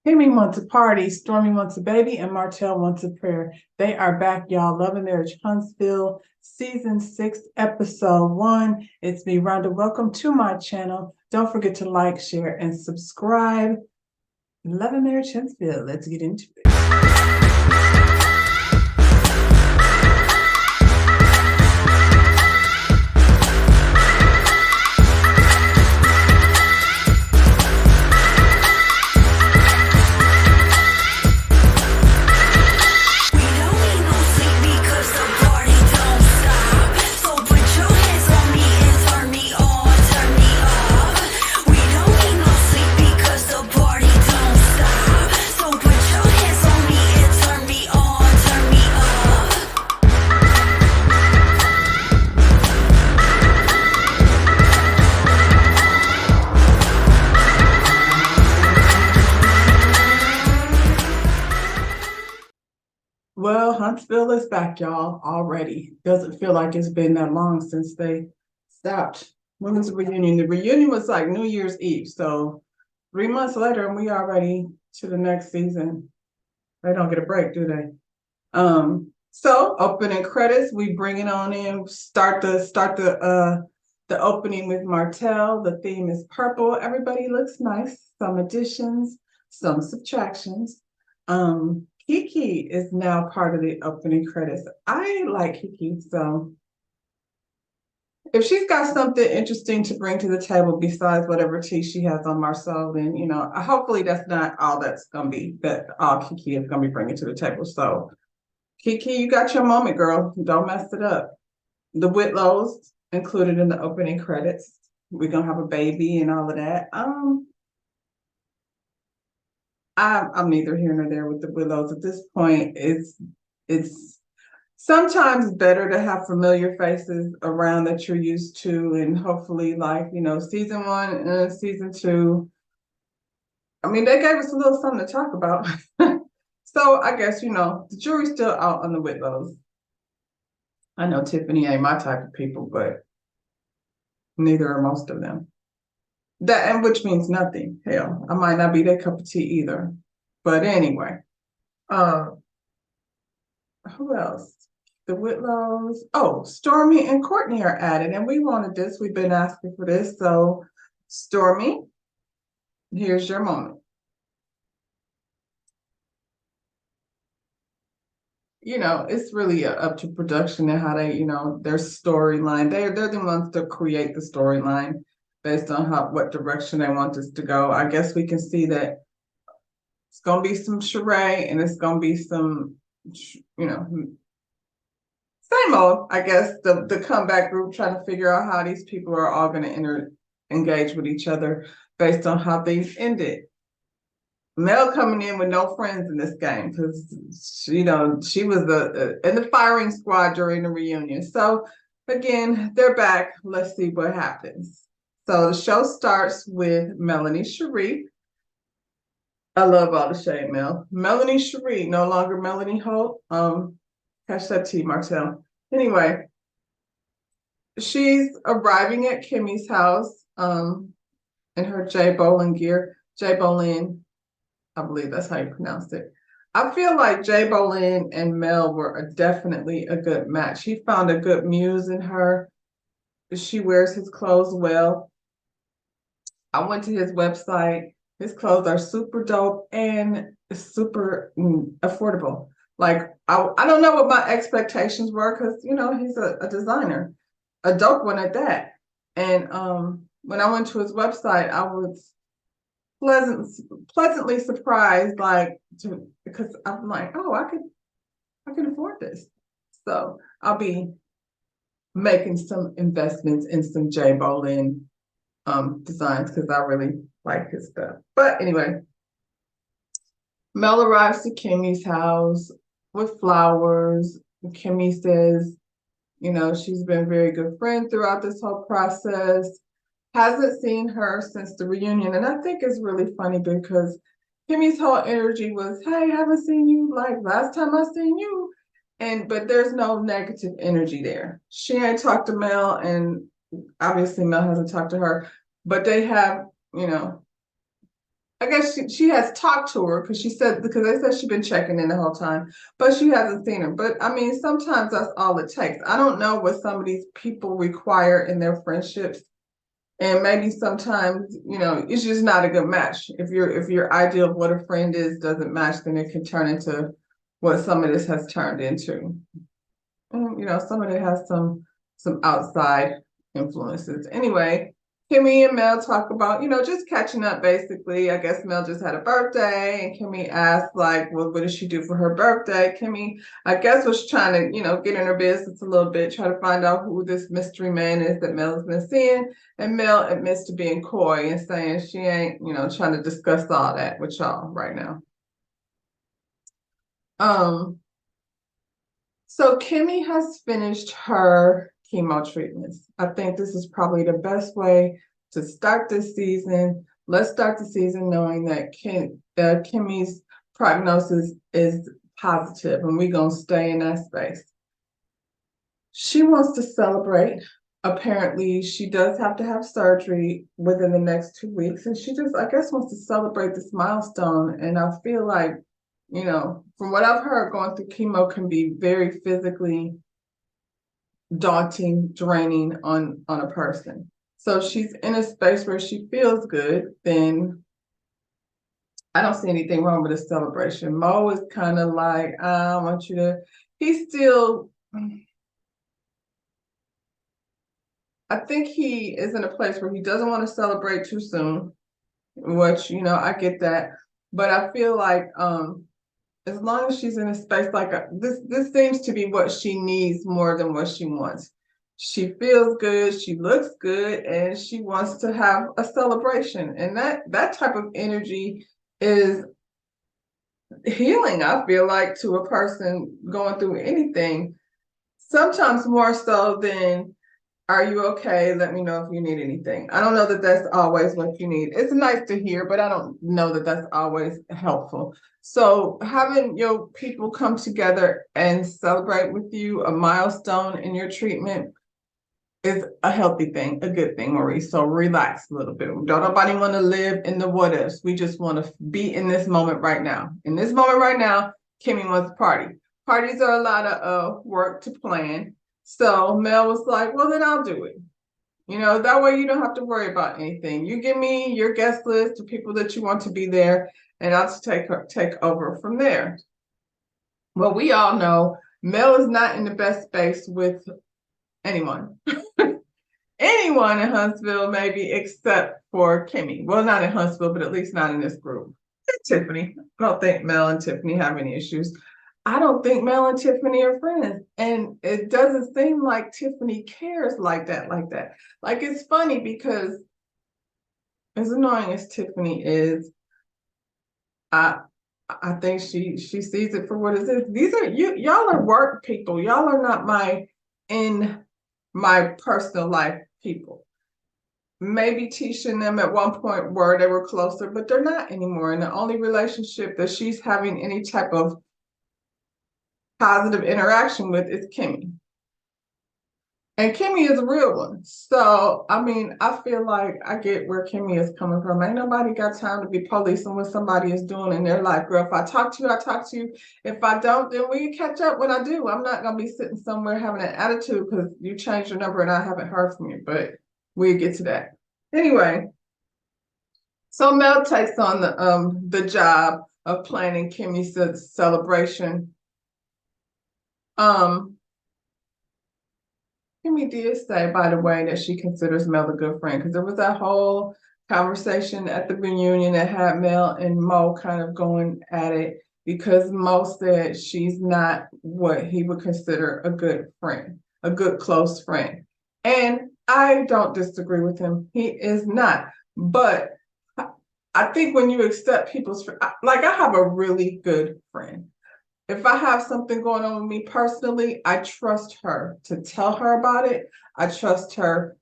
Kimmy wants a party, Stormy wants a baby, and Martell wants a prayer. They are back, y'all. Love and Marriage Huntsville, Season 6, Episode 1. It's me, Rhonda. Welcome to my channel. Don't forget to like, share, and subscribe. Love and Marriage Huntsville. Let's get into it. Well, Huntsville is back, y'all, already. Doesn't feel like it's been that long since they stopped. When was the reunion? The reunion was like New Year's Eve. So 3 months later, and we already to the next season. They don't get a break, do they? So opening credits, we bring it on in, start the opening with Martell. The theme is purple. Everybody looks nice. Some additions, some subtractions. Kiki is now part of the opening credits. I like Kiki, so if she's got something interesting to bring to the table besides whatever tea she has on Marcel, then hopefully that's not all that's gonna be all Kiki is gonna be bringing to the table. So Kiki, you got your moment, girl. Don't mess it up. The Whitlows included in the opening credits. We're gonna have a baby and all of that. I'm neither here nor there with the Willows at this point. It's sometimes better to have familiar faces around that you're used to, and hopefully, season 1 and season 2. I mean, they gave us a little something to talk about. So I guess the jury's still out on the Whitlows. I know Tiffany ain't my type of people, but neither are most of them. Which means nothing. Hell, I might not be their cup of tea either. But anyway, who else? The Whitlows. Oh, Stormy and Courtney are added, and we wanted this. We've been asking for this. So, Stormy, here's your moment. It's really up to production and how they, their storyline. They're the ones to create the storyline based on what direction they want us to go. I guess we can see that it's gonna be some charade and it's gonna be some, same old, I guess, the comeback group trying to figure out how these people are all gonna engage with each other based on how things ended. Mel coming in with no friends in this game because she was in the firing squad during the reunion. So again, they're back. Let's see what happens. So the show starts with Melanie Cherie. I love all the shade, Mel. Melanie Cherie, no longer Melanie Holt. Catch that tea, Martell. Anyway, she's arriving at Kimmy's house in her J Bolin gear. J Bolin, I believe that's how you pronounce it. I feel like J Bolin and Mel were definitely a good match. He found a good muse in her. She wears his clothes well. I went to his website. His clothes are super dope and super affordable. Like, I don't know what my expectations were because, he's a designer, a dope one at that. And when I went to his website, I was pleasantly surprised, because I'm like, oh, I can afford this. So I'll be making some investments in some J Bolin designs because I really like his stuff. But anyway, Mel arrives to Kimmy's house with flowers. Kimmy says, she's been a very good friend throughout this whole process. Hasn't seen her since the reunion. And I think it's really funny because Kimmy's whole energy was, hey, I haven't seen you like last time I seen you. But there's no negative energy there. She ain't talked to Mel, and obviously Mel hasn't talked to her, but they have, I guess she has talked to her because they said she's been checking in the whole time, but she hasn't seen her. But I mean, sometimes that's all it takes. I don't know what some of these people require in their friendships. And maybe sometimes, it's just not a good match. If your idea of what a friend is doesn't match, then it can turn into what some of this has turned into. And some of it has some outside influences. Anyway, Kimmy and Mel talk about, just catching up basically. I guess Mel just had a birthday and Kimmy asked like, well, what did she do for her birthday? Kimmy, I guess, was trying to, get in her business a little bit, try to find out who this mystery man is that Mel has been seeing. And Mel admits to being coy and saying she ain't, trying to discuss all that with y'all right now. So Kimmy has finished her chemo treatments. I think this is probably the best way to start this season. Let's start the season knowing that Kimmy's prognosis is positive, and we're going to stay in that space. She wants to celebrate. Apparently, she does have to have surgery within the next 2 weeks, and she just, I guess, wants to celebrate this milestone. And I feel like, from what I've heard, going through chemo can be very physically daunting, draining on a person. So if she's in a space where she feels good, then I don't see anything wrong with a celebration. Mo is kind of like, I want you to, he's still, I think he is in a place where he doesn't want to celebrate too soon, which, I get that. But I feel like as long as she's in a space like this seems to be what she needs more than what she wants. She feels good, she looks good, and she wants to have a celebration. And that type of energy is healing, I feel like, to a person going through anything. Sometimes more so than, are you okay? Let me know if you need anything. I don't know that that's always what you need. It's nice to hear, but I don't know that that's always helpful. So having your people come together and celebrate with you a milestone in your treatment is a healthy thing, a good thing, Marie. So relax a little bit. Don't nobody want to live in the what ifs. We just want to be in this moment right now. In this moment right now, Kimmy wants to party. Parties are a lot of work to plan. So Mel was like, well, then I'll do it. That way you don't have to worry about anything. You give me your guest list of people that you want to be there, and I'll just take over from there. Well, we all know Mel is not in the best space with anyone. Anyone in Huntsville, maybe, except for Kimmy. Well, not in Huntsville, but at least not in this group. Tiffany. I don't think Mel and Tiffany have any issues. I don't think Mel and Tiffany are friends. And it doesn't seem like Tiffany cares like that. Like, it's funny because as annoying as Tiffany is, I think she sees it for what it is. These are y'all are work people. Y'all are not in my personal life people. Maybe Tisha and them at one point they were closer, but they're not anymore. And the only relationship that she's having any type of positive interaction with is Kimmy. And Kimmy is a real one. So, I mean, I feel like I get where Kimmy is coming from. Ain't nobody got time to be policing what somebody is doing in their life. Girl, if I talk to you, I talk to you. If I don't, then we catch up when I do. I'm not going to be sitting somewhere having an attitude because you changed your number and I haven't heard from you. But we'll get to that. Anyway, so Mel takes on the job of planning Kimmy's celebration. Kimmy did say, by the way, that she considers Mel a good friend, because there was that whole conversation at the reunion that had Mel and Mo kind of going at it, because Mo said she's not what he would consider a good friend, a good close friend. And I don't disagree with him. He is not. But I think when you accept people's, like, I have a really good friend. If I have something going on with me personally, I trust her to tell her about it. I trust her.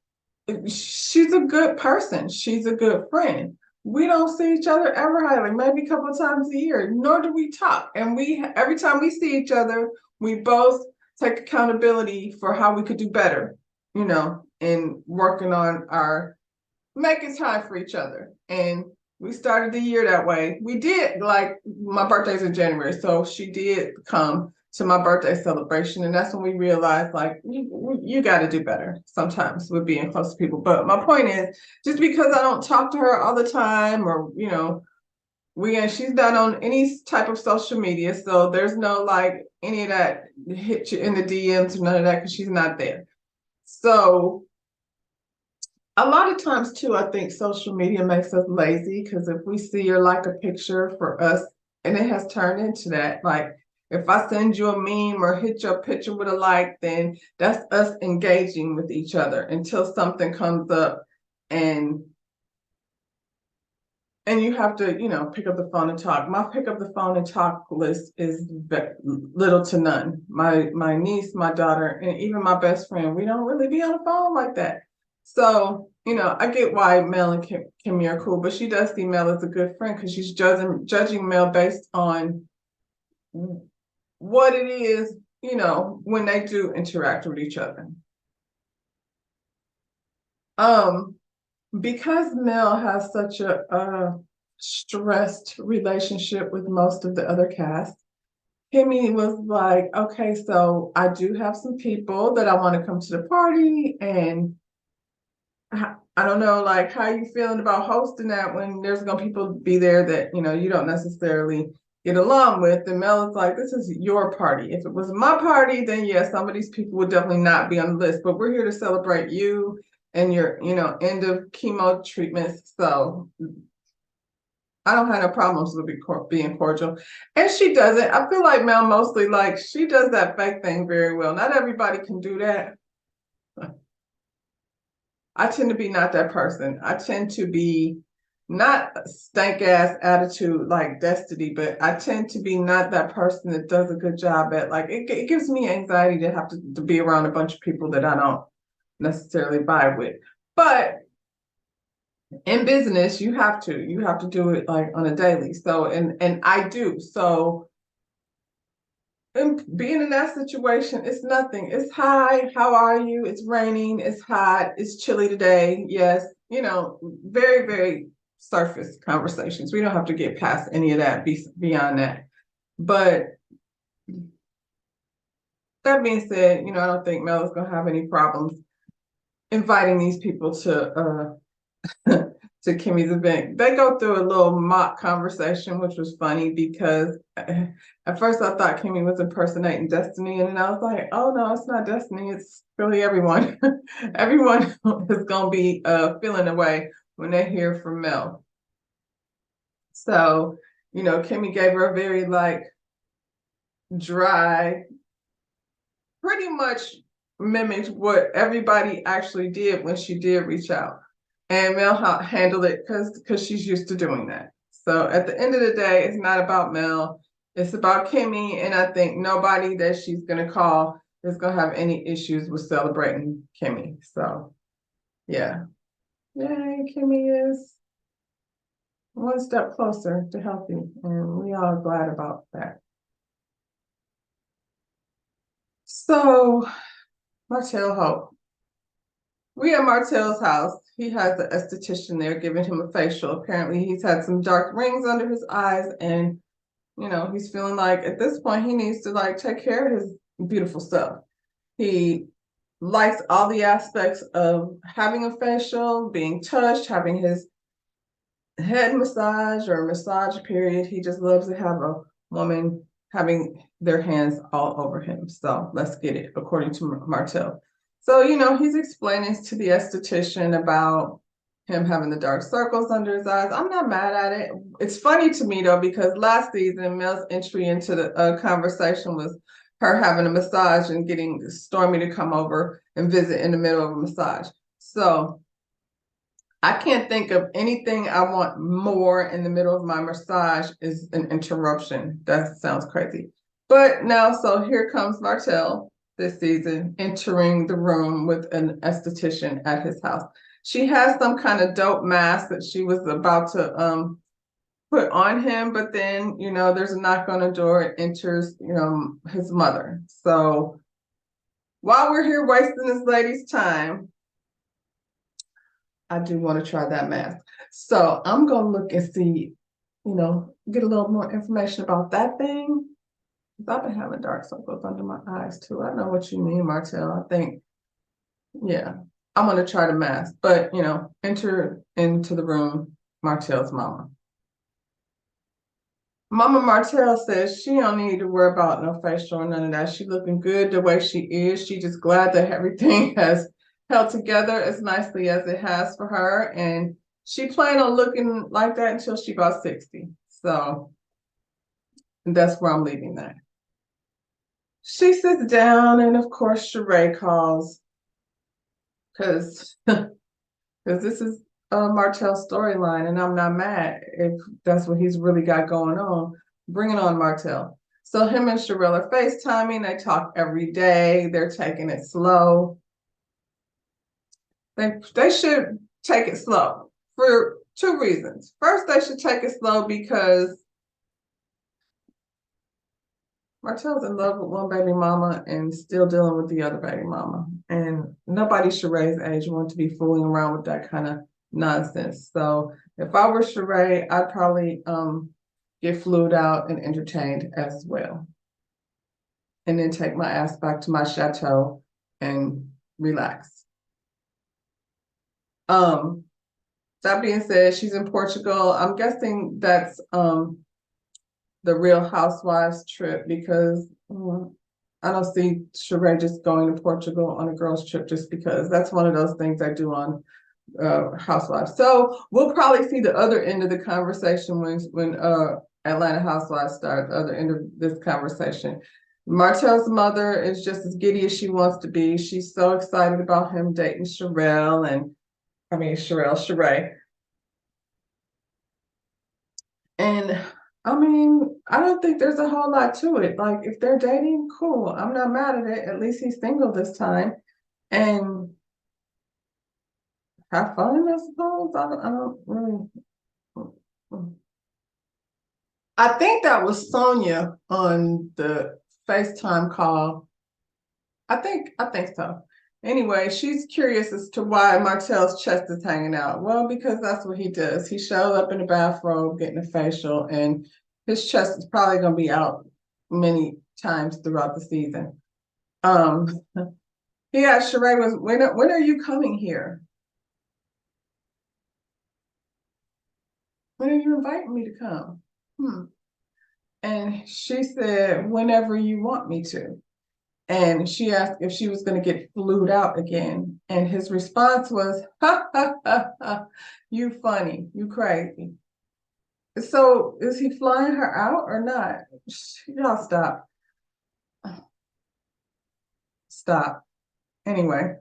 She's a good person. She's a good friend. We don't see each other ever highly, maybe a couple of times a year, nor do we talk. And every time we see each other, we both take accountability for how we could do better, in working on making time for each other. And We started the year that way. We did, like, my birthday's in January, so she did come to my birthday celebration, and that's when we realized, like, you got to do better sometimes with being close to people. But my point is, just because I don't talk to her all the time, or she's not on any type of social media, so there's no like any of that hit you in the DMs or none of that because she's not there. So a lot of times too, I think social media makes us lazy because if we see or like a picture for us, and it has turned into that, like if I send you a meme or hit your picture with a like, then that's us engaging with each other until something comes up and you have to, pick up the phone and talk. My pick up the phone and talk list is little to none. My niece, my daughter, and even my best friend, we don't really be on the phone like that. So, I get why Mel and Kimmy are cool, but she does see Mel as a good friend because she's judging Mel based on what it is, when they do interact with each other. Because Mel has such a stressed relationship with most of the other cast, Kimmy was like, okay, so I do have some people that I want to come to the party, and I don't know, like, how you feeling about hosting that when there's gonna people be there that you don't necessarily get along with. And Mel is like, this is your party. If it was my party, then yeah, some of these people would definitely not be on the list. But we're here to celebrate you and your, end of chemo treatments. So I don't have no problems with being cordial. And she does it. I feel like Mel mostly, like, she does that fake thing very well. Not everybody can do that. I tend to be not that person. I tend to be not stank ass attitude like Destiny, but I tend to be not that person that does a good job at, like, it gives me anxiety to have to be around a bunch of people that I don't necessarily vibe with. But in business, you have to do it like on a daily. So, and I do. So, and being in that situation, it's nothing. It's hi, how are you? It's raining, it's hot, it's chilly today. Yes, very, very surface conversations. We don't have to get past any of that, beyond that. But that being said, I don't think Mel is gonna have any problems inviting these people to to Kimmy's event. They go through a little mock conversation, which was funny because at first I thought Kimmy was impersonating Destiny, and then I was like, oh no, it's not Destiny, it's really everyone. Everyone is gonna be feeling away when they hear from Mel. So, Kimmy gave her a very like dry, pretty much mimicked what everybody actually did when she did reach out. And Mel handled it because she's used to doing that. So at the end of the day, it's not about Mel. It's about Kimmy. And I think nobody that she's going to call is going to have any issues with celebrating Kimmy. So, yeah. Yay, Kimmy is one step closer to healthy. And we all are glad about that. So, Martell Hope. We at Martell's house. He has the esthetician there giving him a facial. Apparently, he's had some dark rings under his eyes, and he's feeling like at this point he needs to like take care of his beautiful self. He likes all the aspects of having a facial, being touched, having his head massage or massage period. He just loves to have a woman having their hands all over him. So let's get it, according to Martell. So, he's explaining to the esthetician about him having the dark circles under his eyes. I'm not mad at it. It's funny to me, though, because last season, Mel's entry into the conversation was her having a massage and getting Stormy to come over and visit in the middle of a massage. So I can't think of anything I want more in the middle of my massage is an interruption. That sounds crazy. But now, so here comes Martell this season entering the room with an esthetician at his house. She has some kind of dope mask that she was about to put on him, but then, there's a knock on the door. It enters, his mother. So while we're here wasting this lady's time, I do want to try that mask. So I'm gonna look and see, get a little more information about that thing. 'Cause I've been having dark circles under my eyes too. I know what you mean, Martell. I think, yeah, I'm gonna try the mask, but enter into the room, Martell's mama. Mama Martell says she don't need to worry about no facial or none of that. She looking good the way she is. She just glad that everything has held together as nicely as it has for her. And she planned on looking like that until she about 60. So that's where I'm leaving that. She sits down and of course Sheree calls because this is Martell's storyline, and I'm not mad if that's what he's really got going on. Bring it on, Martell. So him and Sherelle are FaceTiming. They talk every day. They're taking it slow. They should take it slow for two reasons. First, they should take it slow because Martell's in love with one baby mama and still dealing with the other baby mama. And nobody Sheree's age want to be fooling around with that kind of nonsense. So if I were Sheree, I'd probably get flued out and entertained as well. And then take my ass back to my chateau and relax. That being said, she's in Portugal. I'm guessing that's the Real Housewives trip because I don't see Sheree just going to Portugal on a girls trip just because that's one of those things I do on Housewives. So we'll probably see the other end of the conversation when Atlanta Housewives start, the other end of this conversation. Martell's mother is just as giddy as she wants to be. She's so excited about him dating Sheree. And I don't think there's a whole lot to it. Like, if they're dating, cool. I'm not mad at it. At least he's single this time. And have fun, I suppose. I don't really. I think that was Sonia on the FaceTime call. I think so. Anyway, she's curious as to why Martell's chest is hanging out. Well, because that's what he does. He showed up in a bathrobe getting a facial, and his chest is probably going to be out many times throughout the season. He asked Sheree, when are you coming here? When are you inviting me to come? And she said, whenever you want me to. And she asked if she was going to get flued out again. And his response was, ha, ha, ha, ha, you funny, you crazy. So is he flying her out or not? Y'all stop. Stop. Anyway,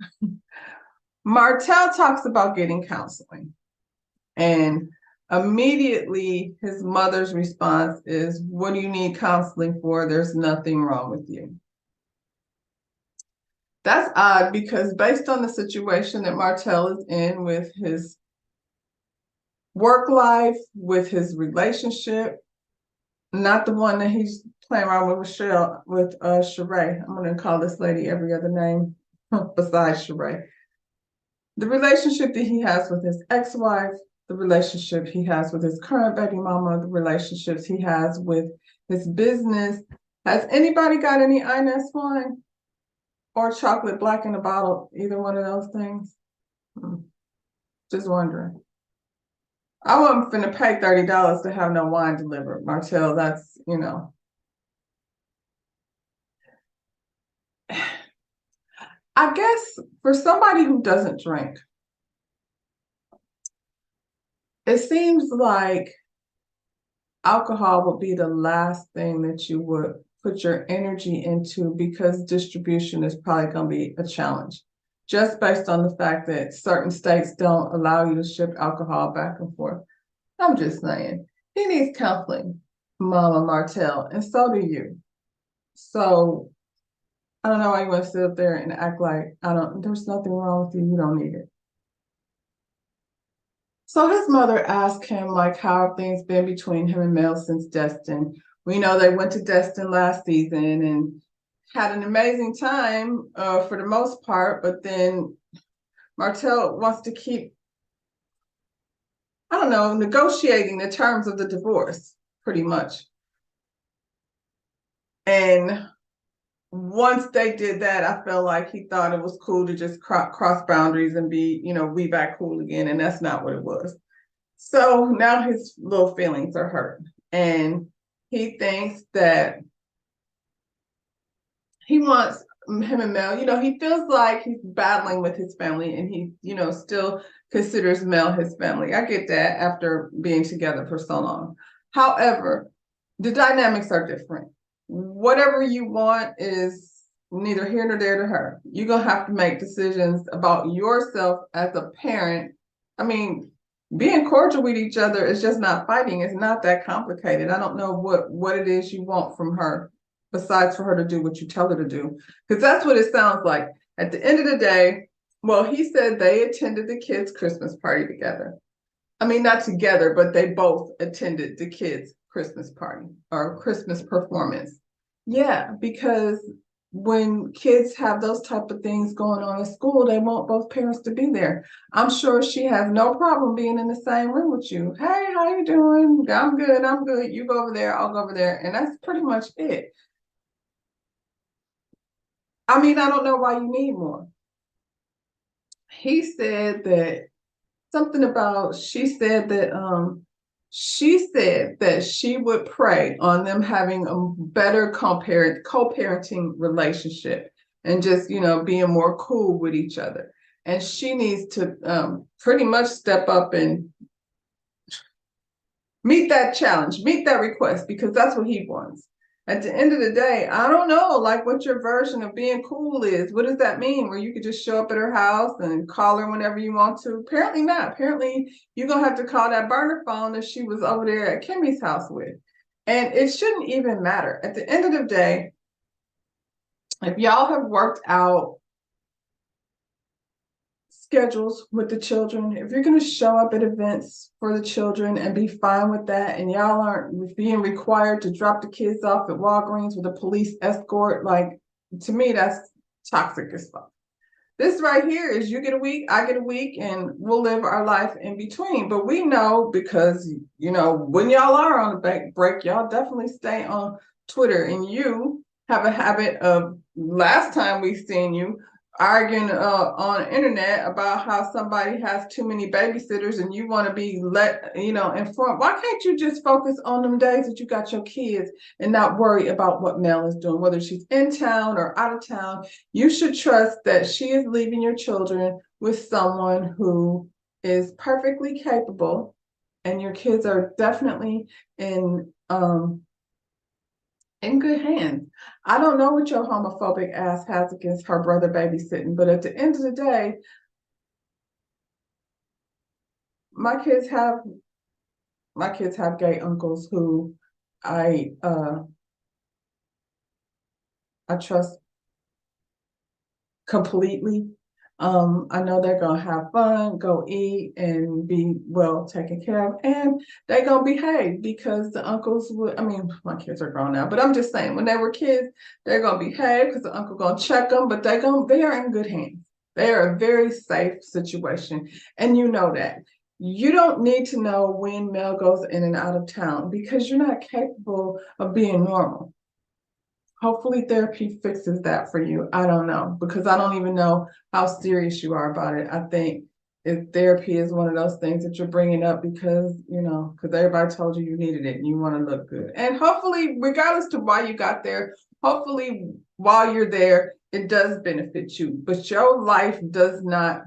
Martell talks about getting counseling. And immediately his mother's response is, what do you need counseling for? There's nothing wrong with you. That's odd because based on the situation that Martell is in with his work life, with his relationship, not the one that he's playing around with Sheree. I'm going to call this lady every other name besides Sheree. The relationship that he has with his ex-wife, the relationship he has with his current baby mama, the relationships he has with his business. Has anybody got any Inez wine or chocolate black in a bottle? Either one of those things? Just wondering. I wasn't finna pay $30 to have no wine delivered, Martell. That's, I guess for somebody who doesn't drink, it seems like alcohol would be the last thing that you would put your energy into because distribution is probably going to be a challenge, just based on the fact that certain states don't allow you to ship alcohol back and forth. I'm just saying, he needs counseling, Mama Martell, and so do you. So I don't know why you want to sit up there and act like there's nothing wrong with you, you don't need it. So his mother asked him, like, how have things been between him and Mel since Destin? We know they went to Destin last season and had an amazing time for the most part, but then Martell wants to keep I don't know, negotiating the terms of the divorce, pretty much. And once they did that, I felt like he thought it was cool to just cross boundaries and be, we back cool again. And that's not what it was. So now his little feelings are hurt. And he thinks that he wants him and Mel, he feels like he's battling with his family and he, still considers Mel his family. I get that after being together for so long. However, the dynamics are different. Whatever you want is neither here nor there to her. You're going to have to make decisions about yourself as a parent. I mean, being cordial with each other is just not fighting. It's not that complicated. I don't know what it is you want from her besides for her to do what you tell her to do, because that's what it sounds like. At the end of the day, well, he said they attended the kids' Christmas party together. I mean, not together, but they both attended the kids' Christmas party or Christmas performance. Yeah, because when kids have those type of things going on in school, they want both parents to be there. I'm sure she has no problem being in the same room with you. Hey, how you doing? I'm good. I'm good. You go over there. I'll go over there. And that's pretty much it. I mean, I don't know why you need more. He said that something about, she said that she would pray on them having a better co-parenting relationship and just, being more cool with each other. And she needs to pretty much step up and meet that challenge, meet that request, because that's what he wants. At the end of the day, I don't know, like, what your version of being cool is. What does that mean? Where you could just show up at her house and call her whenever you want to? Apparently not. Apparently, you're going to have to call that burner phone that she was over there at Kimmy's house with. And it shouldn't even matter. At the end of the day, if y'all have worked out schedules with the children, if you're going to show up at events for the children and be fine with that, and y'all aren't being required to drop the kids off at Walgreens with a police escort, like, to me, that's toxic as fuck. This right here is you get a week, I get a week, and we'll live our life in between. But we know, because, when y'all are on a break, y'all definitely stay on Twitter, and you have a habit of, last time we seen you, arguing on the internet about how somebody has too many babysitters and you want to be informed. Why can't you just focus on them days that you got your kids and not worry about what Mel is doing, whether she's in town or out of town? You should trust that she is leaving your children with someone who is perfectly capable, and your kids are definitely in good hands. I don't know what your homophobic ass has against her brother babysitting, but at the end of the day, my kids have gay uncles who I trust completely. I know they're gonna have fun, go eat, and be well taken care of, and they're gonna behave, because the uncles would. I mean, my kids are grown now, but I'm just saying, when they were kids, they're gonna behave because the uncle gonna check them, but they are in good hands. They are a very safe situation, and you know that. You don't need to know when Mel goes in and out of town, because you're not capable of being normal. Hopefully therapy fixes that for you. I don't know, because I don't even know how serious you are about it. I think if therapy is one of those things that you're bringing up because everybody told you needed it and you want to look good. And hopefully, regardless to why you got there, hopefully while you're there, it does benefit you. But your life does not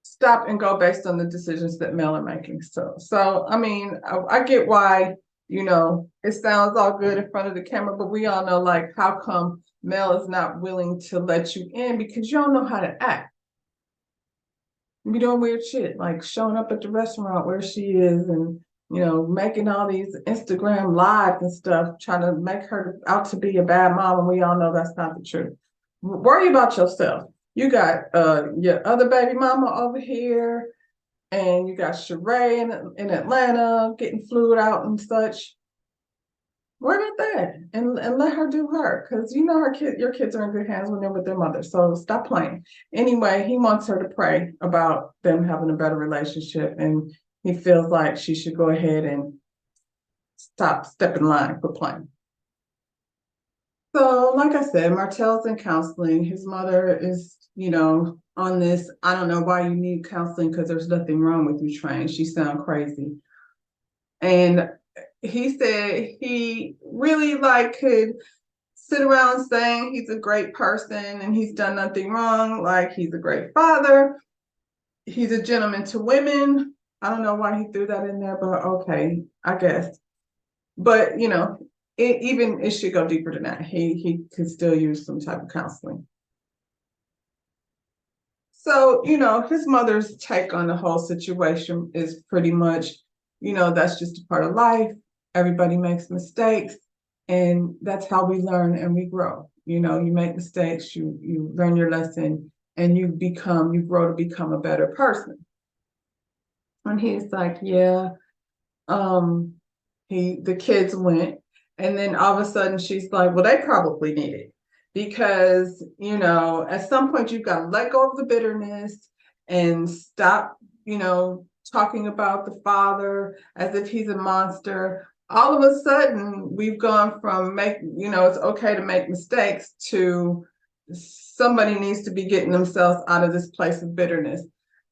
stop and go based on the decisions that Mel are making. So I mean, I get why, it sounds all good in front of the camera, but we all know, like, how come Mel is not willing to let you in? Because you don't know how to act. You're doing weird shit, like showing up at the restaurant where she is and, making all these Instagram lives and stuff, trying to make her out to be a bad mom, and we all know that's not the truth. Worry about yourself. You got your other baby mama over here, and you got Sheree in Atlanta getting flued out and such. Worry about that and let her do her, because you know your kids are in good hands when they're with their mother. So stop playing. Anyway, he wants her to pray about them having a better relationship, and he feels like she should go ahead and step in line for playing. So, like I said, Martell's in counseling. His mother is, on this. I don't know why you need counseling, because there's nothing wrong with you train. She sounds crazy. And he said he really could sit around saying he's a great person and he's done nothing wrong, like he's a great father, he's a gentleman to women. I don't know why he threw that in there, but okay, I guess. But it should go deeper than that. He could still use some type of counseling. So, his mother's take on the whole situation is pretty much, that's just a part of life. Everybody makes mistakes, and that's how we learn and we grow. You make mistakes, you learn your lesson, and you grow to become a better person. And he's like, yeah, the kids went, and then all of a sudden she's like, well, they probably need it, because at some point you've got to let go of the bitterness and stop talking about the father as if he's a monster. All of a sudden we've gone from it's okay to make mistakes to somebody needs to be getting themselves out of this place of bitterness.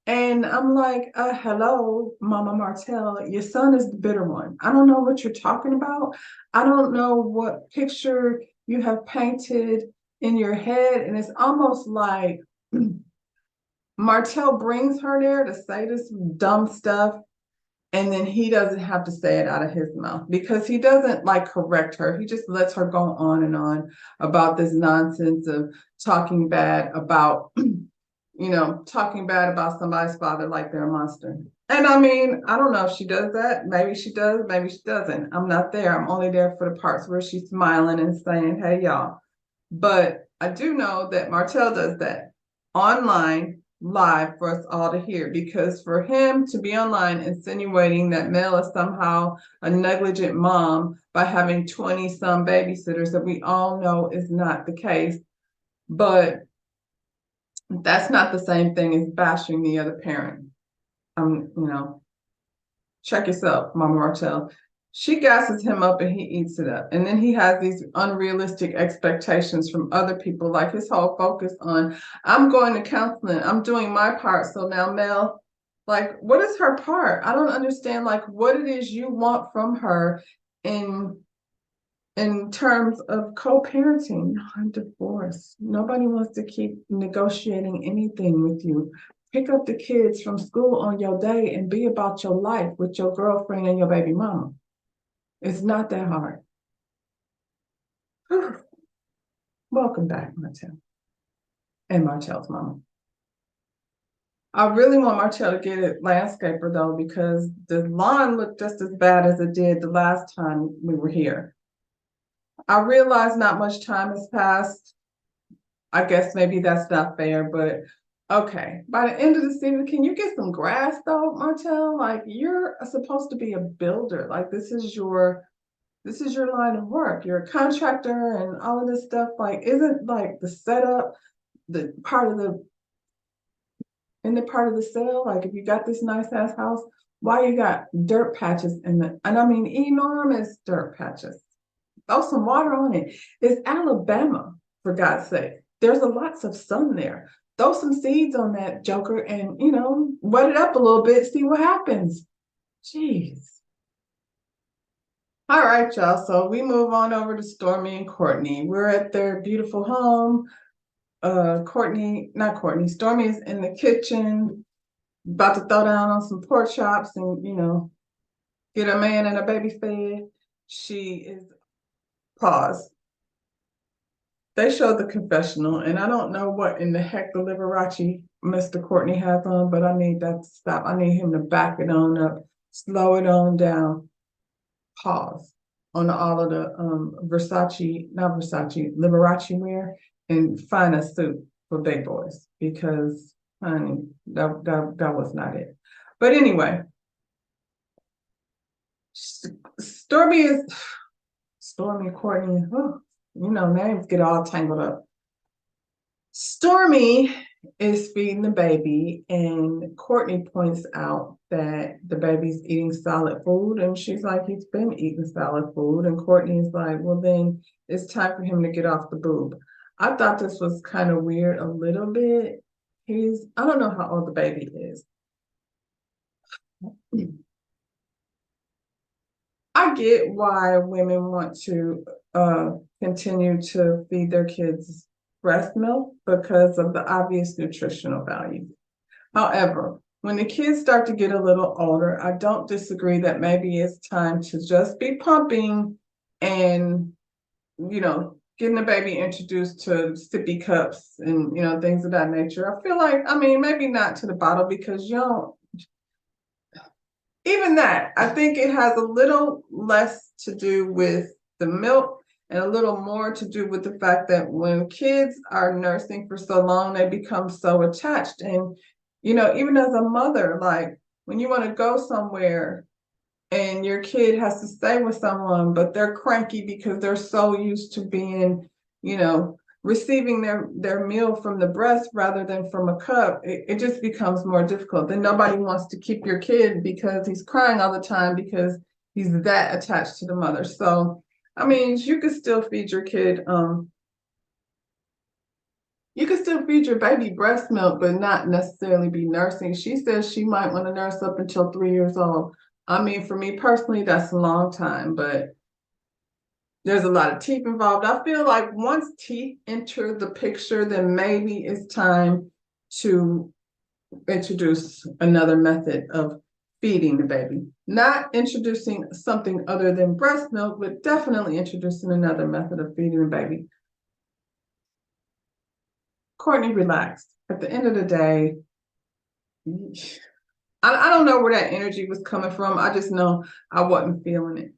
And I'm like, hello, Mama Martell, your son is the bitter one. I don't know what you're talking about. I don't know what picture you have painted in your head. And it's almost like Martell brings her there to say this dumb stuff, and then he doesn't have to say it out of his mouth, because he doesn't correct her. He just lets her go on and on about this nonsense of talking bad about talking bad about somebody's father like they're a monster. And I mean, I don't know if she does that. Maybe she does, maybe she doesn't. I'm not there. I'm only there for the parts where she's smiling and saying, hey, y'all. But I do know that Martell does that online, live, for us all to hear, because for him to be online insinuating that Mel is somehow a negligent mom by having 20-some babysitters, that we all know is not the case. But that's not the same thing as bashing the other parent. Check yourself, Mama Martell. She gasses him up and he eats it up. And then he has these unrealistic expectations from other people, like his whole focus on, I'm going to counseling, I'm doing my part. So now Mel, what is her part? I don't understand, what it is you want from her in terms of co-parenting and divorce. Nobody wants to keep negotiating anything with you. Pick up the kids from school on your day and be about your life with your girlfriend and your baby mama. It's not that hard. Welcome back, Martell. And Martell's mama. I really want Martell to get a landscaper, though, because the lawn looked just as bad as it did the last time we were here. I realize not much time has passed. I guess maybe that's not fair, but okay. By the end of the season, can you get some grass, though, Martell? You're supposed to be a builder. This is your line of work. You're a contractor and all of this stuff. Isn't the setup the part of the sale? If you got this nice ass house, why you got dirt patches and I mean enormous dirt patches? Throw some water on it. It's Alabama, for God's sake. There's lots of sun there. Throw some seeds on that joker and, wet it up a little bit, see what happens. Jeez. All right, y'all. So we move on over to Stormy and Courtney. We're at their beautiful home. Stormy's in the kitchen, about to throw down on some pork chops and, get a man and a baby fed. She is, pause. They showed the confessional, and I don't know what in the heck the Liberace Mr. Courtney has on, but I need that to stop. I need him to back it on up, slow it on down, pause on all of the Liberace wear, and find a suit for big boys, because, honey, that was not it. But anyway, Stormy Stormy, Courtney, names get all tangled up. Stormy is feeding the baby, and Courtney points out that the baby's eating solid food, and she's like, he's been eating solid food, and Courtney is like, well, then it's time for him to get off the boob. I thought this was kind of weird a little bit. I don't know how old the baby is. I get why women want to continue to feed their kids breast milk because of the obvious nutritional value. However, when the kids start to get a little older, I don't disagree that maybe it's time to just be pumping and, getting the baby introduced to sippy cups and, things of that nature. I feel like, maybe not to the bottle because even that, I think it has a little less to do with the milk and a little more to do with the fact that when kids are nursing for so long, they become so attached. And, even as a mother, like when you want to go somewhere and your kid has to stay with someone, but they're cranky because they're so used to being, receiving their meal from the breast rather than from a cup, it just becomes more difficult. Then nobody wants to keep your kid because he's crying all the time because he's that attached to the mother. So, you could still feed your kid, you can still feed your baby breast milk, but not necessarily be nursing. She says she might want to nurse up until 3 years old. For me personally, that's a long time, but there's a lot of teeth involved. I feel like once teeth enter the picture, then maybe it's time to introduce another method of feeding the baby. Not introducing something other than breast milk, but definitely introducing another method of feeding the baby. Courtney, relaxed. At the end of the day, I don't know where that energy was coming from. I just know I wasn't feeling it.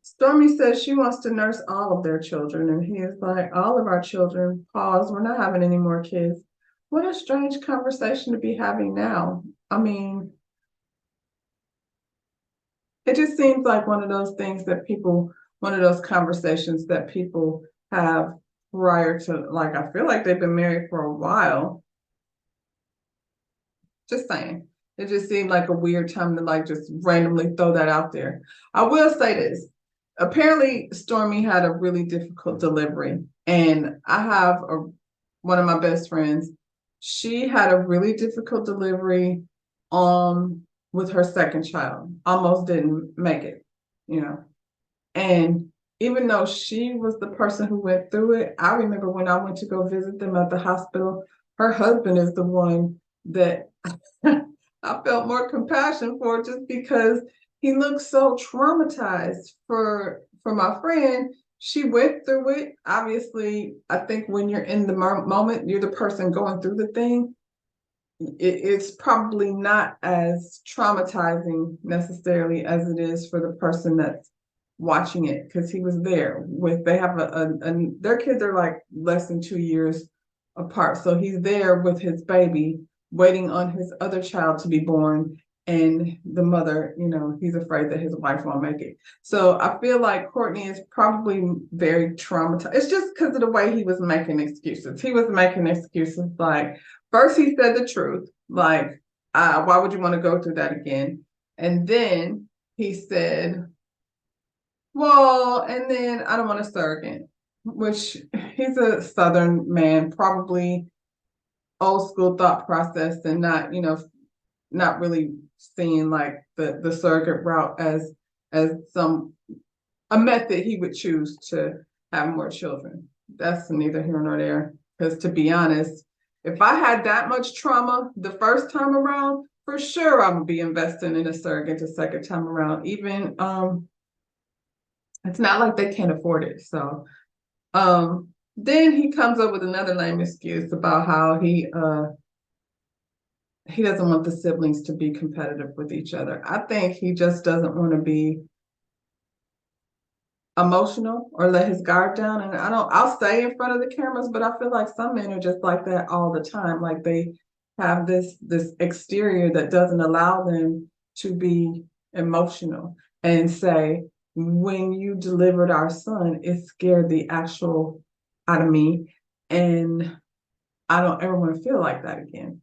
Stormy says she wants to nurse all of their children, and he is like, all of our children, pause, we're not having any more kids. What a strange conversation to be having now. It just seems like one of those conversations that people have prior to, like, I feel like they've been married for a while. Just saying. It just seemed like a weird time to like just randomly throw that out there. I will say this. Apparently, Stormy had a really difficult delivery, and I have one of my best friends. She had a really difficult delivery with her second child. Almost didn't make it, And even though she was the person who went through it, I remember when I went to go visit them at the hospital, her husband is the one that I felt more compassion for just because he looked so traumatized for my friend. She went through it. Obviously, I think when you're in the moment, you're the person going through the thing. It's probably not as traumatizing necessarily as it is for the person that's watching it, because he was there with, they have their kids are like less than 2 years apart. So he's there with his baby, waiting on his other child to be born. And the mother, he's afraid that his wife won't make it. So I feel like Courtney is probably very traumatized. It's just because of the way he was making excuses. He was making excuses like, first he said the truth, like, why would you want to go through that again? And then he said, well, and then I don't want a surrogate, which he's a Southern man, probably old school thought process, and not really seeing like the surrogate route as a method he would choose to have more children. That's neither here nor there. Because to be honest, if I had that much trauma the first time around, for sure I would be investing in a surrogate the second time around. Even it's not like they can't afford it. So then he comes up with another lame excuse about how he doesn't want the siblings to be competitive with each other. I think he just doesn't want to be emotional or let his guard down. And I'll say in front of the cameras, but I feel like some men are just like that all the time. Like they have this exterior that doesn't allow them to be emotional and say, when you delivered our son, it scared the actual out of me. And I don't ever want to feel like that again,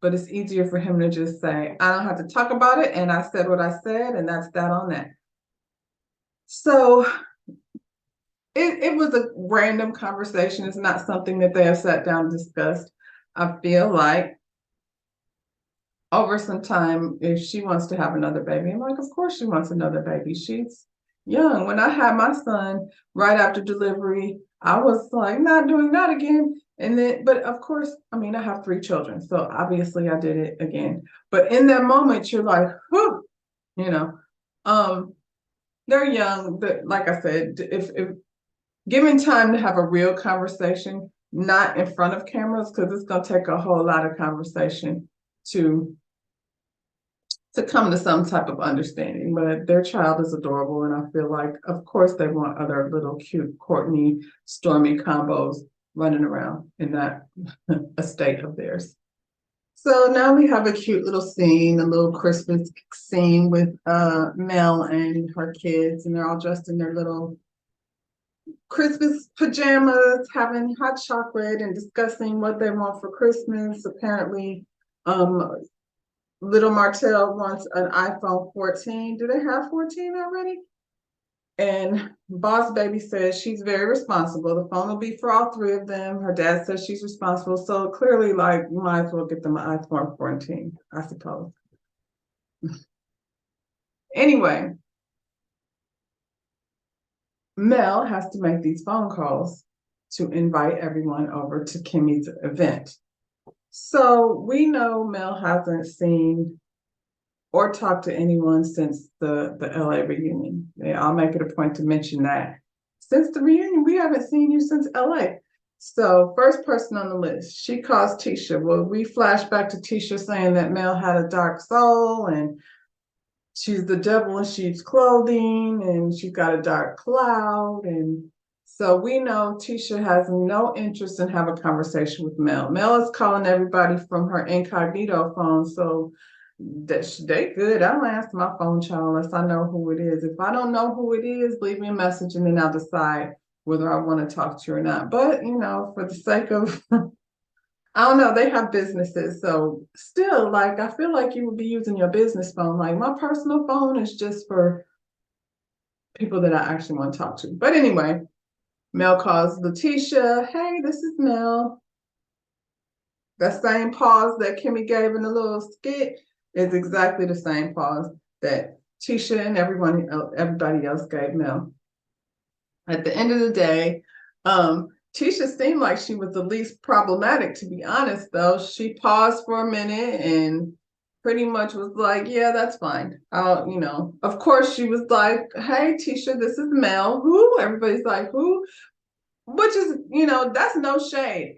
but it's easier for him to just say, I don't have to talk about it. And I said what I said, and that's that on that. So it was a random conversation. It's not something that they have sat down and discussed. I feel like over some time, if she wants to have another baby, I'm like, of course she wants another baby. She's young. When I had my son right after delivery, I was like, not doing that again. And then, but of course, I mean, I have 3 children, so obviously I did it again. But in that moment, you're like, whew, you know, um, they're young. But like I said, if given time to have a real conversation, not in front of cameras, because it's going to take a whole lot of conversation to come to some type of understanding. But their child is adorable, and I feel like, of course, they want other little cute Courtney, Stormy combos running around in that estate of theirs. So now we have a cute little scene, a little Christmas scene with Mel and her kids, and they're all dressed in their little Christmas pajamas, having hot chocolate and discussing what they want for Christmas. Apparently, little Martell wants an iPhone 14. Do they have 14 already? And Boss Baby says she's very responsible. The phone will be for all 3 of them. Her dad says she's responsible. So clearly, like, you might as well get them an iPhone 14, I suppose. Anyway, Mel has to make these phone calls to invite everyone over to Kimmy's event. So we know Mel hasn't seen or talked to anyone since the LA reunion. I'll make it a point to mention that. Since the reunion, we haven't seen you since LA. So first person on the list, she calls Tisha. Well, we flash back to Tisha saying that Mel had a dark soul and she's the devil in sheep's clothing and she's got a dark cloud. And so we know Tisha has no interest in having a conversation with Mel. Mel is calling everybody from her incognito phone. So they good. I don't answer my phone, child, unless I know who it is. If I don't know who it is, leave me a message and then I'll decide whether I want to talk to you or not. But, for the sake of, I don't know, they have businesses. So still, like, I feel like you would be using your business phone. Like, my personal phone is just for people that I actually want to talk to. But anyway, Mel calls Letitia. Hey, this is Mel. That same pause that Kimmy gave in the little skit is exactly the same pause that Tisha and everybody else gave Mel. At the end of the day, Tisha seemed like she was the least problematic, to be honest, though. She paused for a minute and pretty much was like, yeah, that's fine. Of course she was like, hey, Tisha, this is Mel. Who? Everybody's like, who? Which is, that's no shade.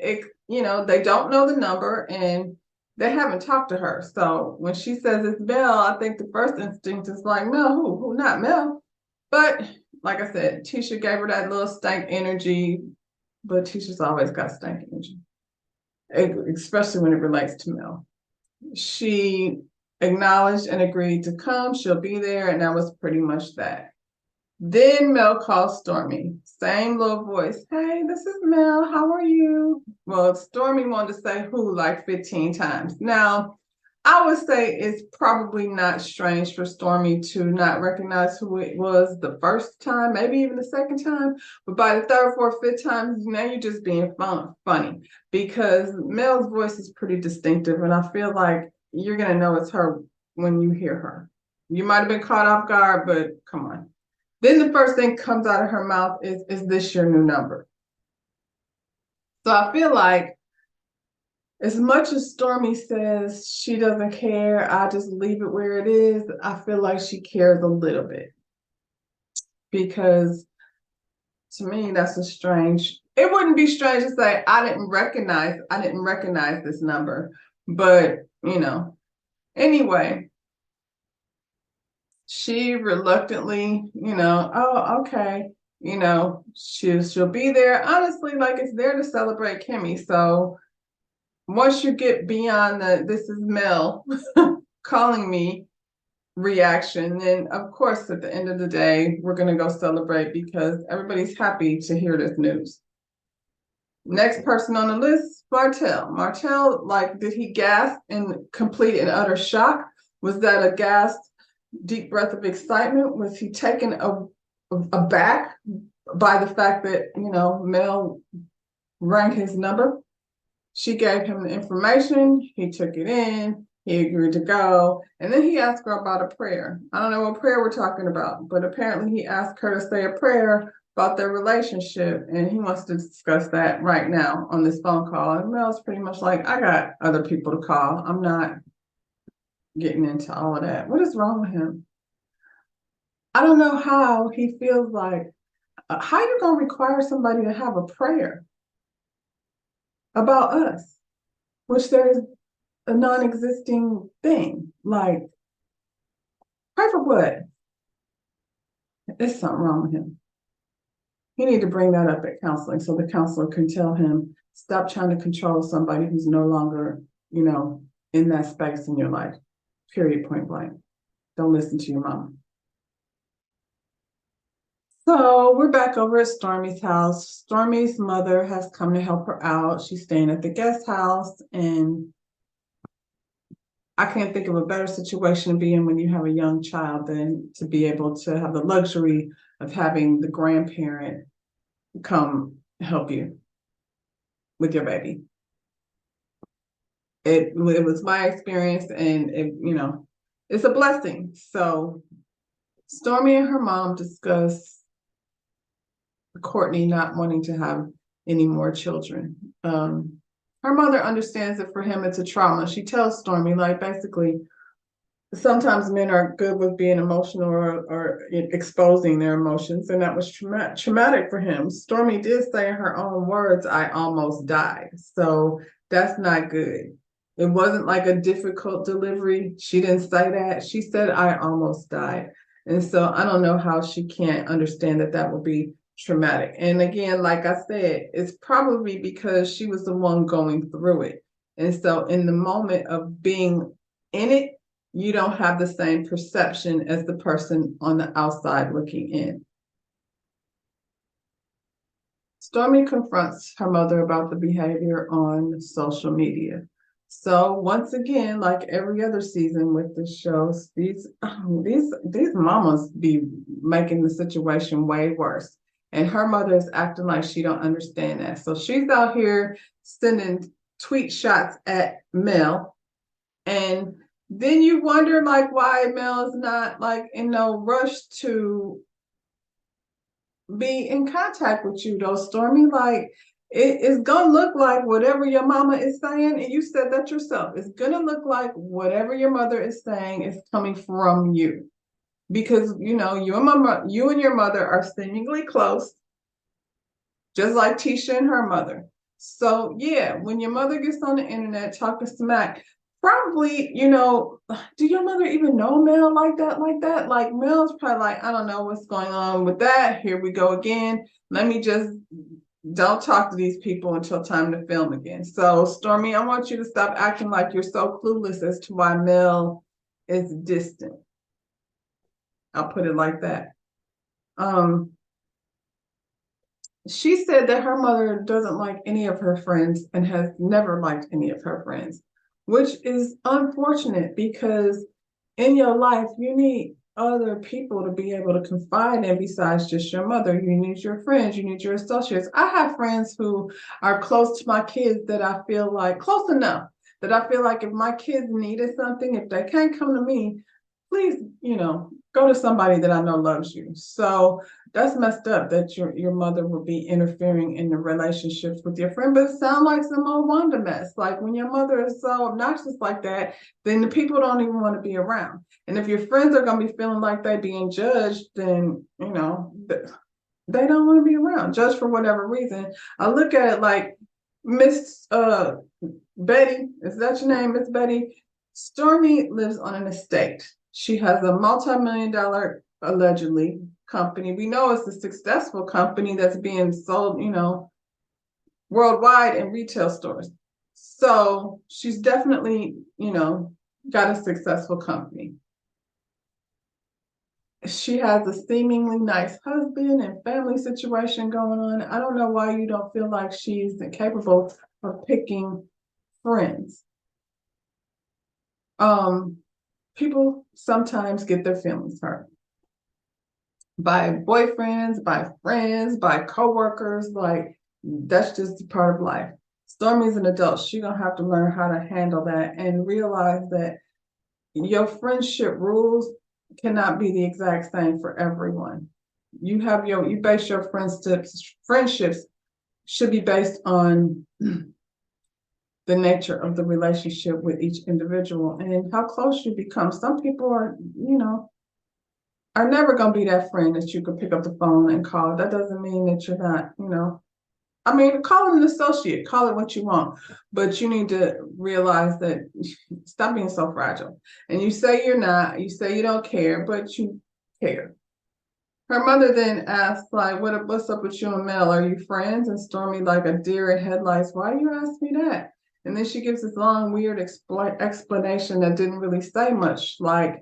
They don't know the number and they haven't talked to her. So when she says it's Mel, I think the first instinct is like, Mel, who? Who? Not Mel. But like I said, Tisha gave her that little stank energy, but Tisha's always got stank energy, especially when it relates to Mel. She acknowledged and agreed to come. She'll be there, and that was pretty much that. Then Mel calls Stormy. Same little voice. Hey, this is Mel. How are you? Well, Stormy wanted to say who like 15 times. Now, I would say it's probably not strange for Stormy to not recognize who it was the first time, maybe even the second time. But by the third, fourth, fifth time, now you're just being funny because Mel's voice is pretty distinctive. And I feel like you're going to know it's her when you hear her. You might have been caught off guard, but come on. Then the first thing comes out of her mouth is this your new number? So I feel like as much as Stormy says she doesn't care, I just leave it where it is, I feel like she cares a little bit. Because to me, that's it wouldn't be strange to say, I didn't recognize this number. But, anyway, she reluctantly, oh, okay, she'll be there. Honestly, like it's there to celebrate Kimmy. So once you get beyond this is Mel calling me, reaction. And of course, at the end of the day, we're going to go celebrate because everybody's happy to hear this news. Next person on the list, Martell. Martell, like, did he gasp in complete and utter shock? Was that a gasp, deep breath of excitement? Was he taken aback by the fact that, Mel rang his number? She gave him the information. He took it in. He agreed to go. And then he asked her about a prayer. I don't know what prayer we're talking about, but apparently he asked her to say a prayer about their relationship. And he wants to discuss that right now on this phone call. And Mel's pretty much like, I got other people to call. I'm not getting into all of that. What is wrong with him? I don't know how he feels like, how you going to require somebody to have a prayer about us, which there's a non-existing thing. Like, pray for what? There's something wrong with him. He need to bring that up at counseling so the counselor can tell him, stop trying to control somebody who's no longer, in that space in your life. Period, point blank. Don't listen to your mom. So we're back over at Stormy's house. Stormy's mother has come to help her out. She's staying at the guest house, and I can't think of a better situation to be in when you have a young child than to be able to have the luxury of having the grandparent come help you with your baby. It was my experience, and it's a blessing. So Stormy and her mom discuss Courtney not wanting to have any more children. Her mother understands that for him it's a trauma. She tells Stormy, like, basically, sometimes men are good with being emotional or exposing their emotions, and that was traumatic for him. Stormy did say in her own words, I almost died. So that's not good. It wasn't like a difficult delivery. She didn't say that. She said, I almost died. And so I don't know how she can't understand that that would be traumatic. And again, like I said, it's probably because she was the one going through it. And so in the moment of being in it, you don't have the same perception as the person on the outside looking in. Stormy confronts her mother about the behavior on social media. So once again, like every other season with the shows, these mamas be making the situation way worse. And her mother is acting like she don't understand that. So she's out here sending tweet shots at Mel. And then you wonder, like, why Mel is not, like, in no rush to be in contact with you, though, Stormy. Like, it's gonna look like whatever your mama is saying, and you said that yourself. It's gonna look like whatever your mother is saying is coming from you, because you and your mother are seemingly close, just like Tisha and her mother. So yeah, when your mother gets on the internet talking smack, probably, do your mother even know Mel like that? Like Mel's probably like, I don't know what's going on with that. Here we go again. Let me just don't talk to these people until time to film again. So Stormy, I want you to stop acting like you're so clueless as to why Mel is distant. I'll put it like that. She said that her mother doesn't like any of her friends and has never liked any of her friends, which is unfortunate because in your life, you need other people to be able to confide in besides just your mother. You need your friends, you need your associates. I have friends who are close to my kids that I feel like, close enough, that I feel like if my kids needed something, if they can't come to me, please, go to somebody that I know loves you. So that's messed up that your mother will be interfering in the relationships with your friend. But it sounds like some old Wanda mess. Like when your mother is so obnoxious like that, then the people don't even want to be around. And if your friends are going to be feeling like they're being judged, then, they don't want to be around, judged for whatever reason. I look at it like Miss Betty, is that your name, Miss Betty? Stormy lives on an estate. She has a multi-million-dollar, allegedly, company. We know it's a successful company that's being sold, worldwide in retail stores. So she's definitely, got a successful company. she has a seemingly nice husband and family situation going on. I don't know why you don't feel like she's capable of picking friends. People sometimes get their feelings hurt by boyfriends, by friends, by coworkers. Like, that's just part of life. Stormy's an adult. She's gonna have to learn how to handle that and realize that your friendship rules cannot be the exact same for everyone. You base your friendships should be based on the nature of the relationship with each individual and how close you become. Some people are never going to be that friend that you could pick up the phone and call. That doesn't mean that you're not. I mean, call it an associate, call it what you want, but you need to realize that stop being so fragile. And you say you're not, you say you don't care, but you care. Her mother then asks, like, what's up with you and Mel? Are you friends? And Stormy, like a deer in headlights, why you ask me that? And then she gives this long, weird explanation that didn't really say much, like,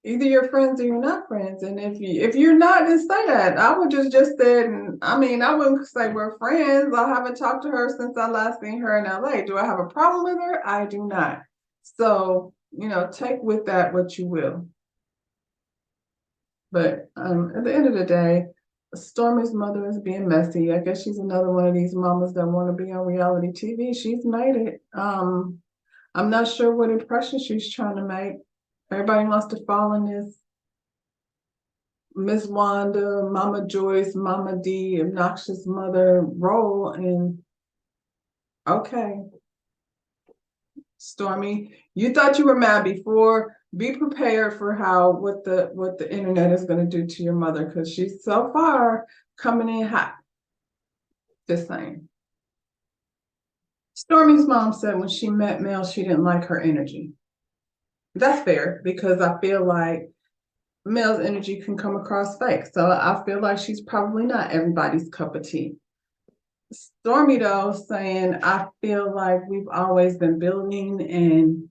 either you're friends or you're not friends. And if you're not, then say that. I would just say, I wouldn't say we're friends. I haven't talked to her since I last seen her in LA. Do I have a problem with her? I do not. So, take with that what you will. But at the end of the day, Stormy's mother is being messy. I guess she's another one of these mamas that want to be on reality TV. She's made it. I'm not sure what impression she's trying to make. Everybody wants to fall in this Miss Wanda, Mama Joyce, Mama D, obnoxious mother role. And okay, Stormy, you thought you were mad before. Be prepared for what the internet is going to do to your mother, because she's so far coming in hot. Just saying. Stormy's mom said when she met Mel, she didn't like her energy. That's fair, because I feel like Mel's energy can come across fake. So I feel like she's probably not everybody's cup of tea. Stormy, though, saying, I feel like we've always been building,